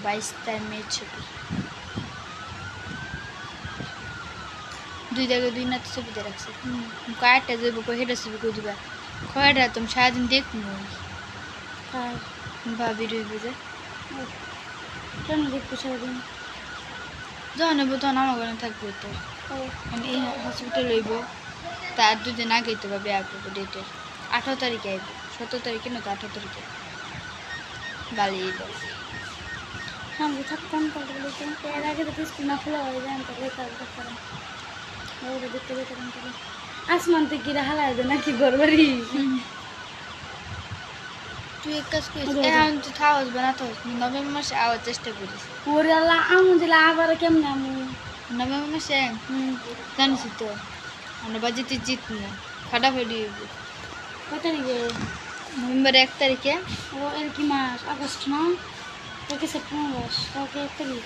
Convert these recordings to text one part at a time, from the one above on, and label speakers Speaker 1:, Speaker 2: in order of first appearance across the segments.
Speaker 1: 22 মেয়ের ছবি। 2 জায়গায় 2 নাতে ছবি দিয়ে রাখছে। কয়েকটা যাবো হেঁটে ছবি করে দিবা কয়টা তুমি সারাদিন দেখবো ভাবি রইবে যে
Speaker 2: কেন দেখবো সারাদিন?
Speaker 1: যখন নেবো তখন আমার ঘরে থাকবো তো মানে এই হসপিটাল লইব তার 2 দিন আগেই তো ভাবি আসবো ডেটের 18 তারিখে আইব 17 তারিখে না তো 18 তারিখে বালি
Speaker 2: আমি থাকতাম তাহলে বলতাম এর আগে তো স্কুল না খোলা হয়ে যায় তাহলে থাকতাম ওরা দেখতে যেতাম তাহলে আসমান থেকে গিয়ে হালায় দেয় নাকি ঘর বাড়ি।
Speaker 1: তুই এক কাজ করিস এখন তুই খাওয়াস বানাতে নভেম্বর মাসে আওয়ার চেষ্টা করিস।
Speaker 2: ওরে আল্লাহ আমু দিলে আবার কেমন আমু
Speaker 1: নভেম্বর মাসে জানিস তো আমরা বাজিতে জিতবো ফাটাফাটি হইব।
Speaker 2: কয় তারিখে?
Speaker 1: নভেম্বর 1 তারিখে।
Speaker 2: ও এর কি মাস? আগস্ট না? কালকে সেপ্টেম্বর মাস, কালকে 1 তারিখ।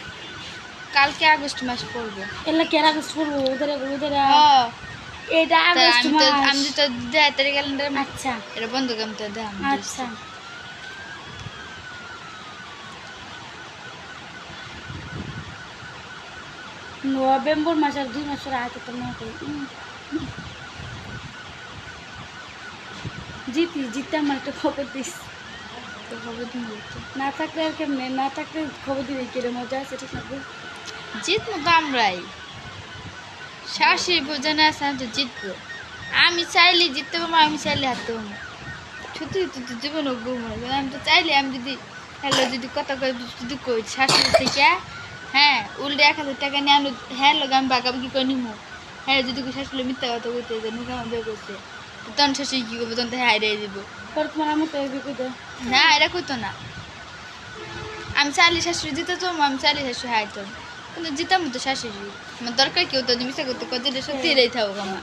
Speaker 1: কালকে আগস্ট মাস পড়বে।
Speaker 2: এলা কে আগস্ট পড়বো? ওদের এটা
Speaker 1: তা
Speaker 2: আগস্ট মাস।
Speaker 1: আমি তো 2 তারিখ ক্যালেন্ডার
Speaker 2: আচ্ছা
Speaker 1: এটা বন্ধ কাম তো দাম
Speaker 2: আচ্ছা নভেম্বর মাস আর 2 মাস পরে আয় তো না জিতে আমার একটা খবর দিস
Speaker 1: তো খবর দিন বলতে
Speaker 2: না থাকলে আর কেমনে না থাকলে খবর দিবি কিরে মজা আছে ঠিক আছে
Speaker 1: জিতবো তো আমরাই শাশি বোঝানো আছে তো জিতবো আমি চাইলে জিততে পারবো আমি চাইলে হারতে পারবো সত্যি তো জীবন আমি তো চাইলে আমি যদি হ্যালো যদি কথা কই যদি কই শাশুড়ি থেকে হ্যাঁ উল্টে 1000 টাকা নিয়ে আনো হ্যাঁ লোক আমি বাগাবাগি করে নিবো হ্যাঁ যদি শাশুড়ি মিথ্যা কথা কইতে যে মুখে আমার বের করছে তখন শাশুড়ি কী করবো তখন তো হ্যাঁ রে দিব
Speaker 2: পর তোমার আমার তো এগিয়ে কই দাও
Speaker 1: না এটা কইতো না আমি চাইলে শাশুড়ি দিতে তো আমি চাইলে শাশুড়ি হাইতাম কিন্তু জিতাম তো শাশুড়ি আমার দরকার কেউ তো মিশা করতে কত সত্যি এটাই থাকুক আমার